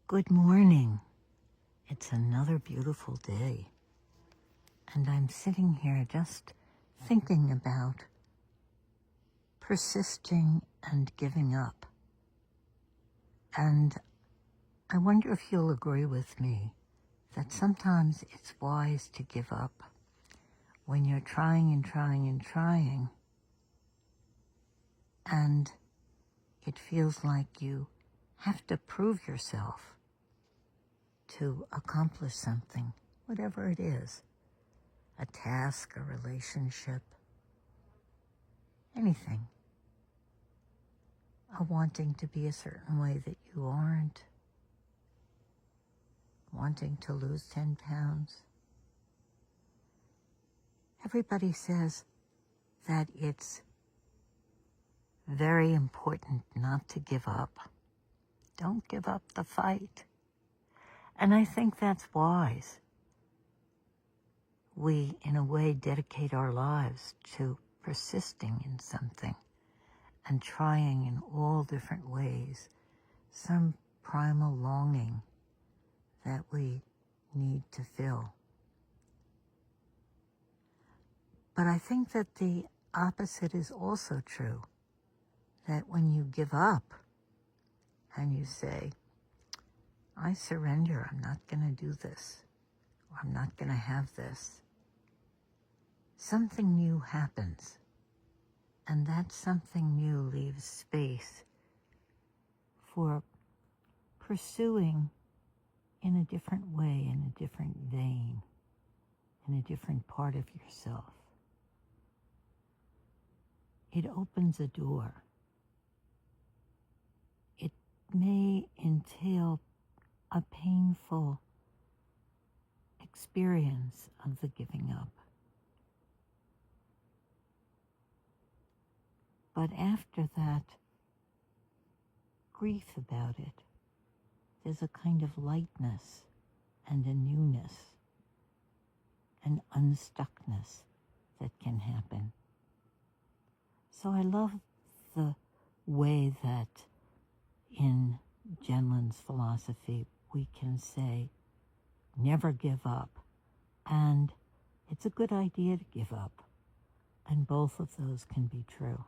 Good morning. It's another beautiful day. And I'm sitting here just thinking about persisting and giving up. And I wonder if you'll agree with me that sometimes it's wise to give up when you're trying and trying and trying, and it feels like you have to prove yourself to accomplish something, whatever it is, a task, a relationship, anything. A wanting to be a certain way that you aren't, wanting to lose 10 pounds. Everybody says that it's very important not to give up. Don't give up the fight. And I think that's wise. We, in a way, dedicate our lives to persisting in something and trying in all different ways, some primal longing that we need to fill. But I think that the opposite is also true, that when you give up and you say, I surrender, I'm not going to do this, or I'm not going to have this, something new happens. And that something new leaves space for pursuing in a different way, in a different vein, in a different part of yourself. It opens a door. It may entail a painful experience of the giving up. But after that, grief about it, there's a kind of lightness and a newness and unstuckness that can happen. So I love the way that in Jenlin's philosophy we can say, never give up. And it's a good idea to give up. And both of those can be true.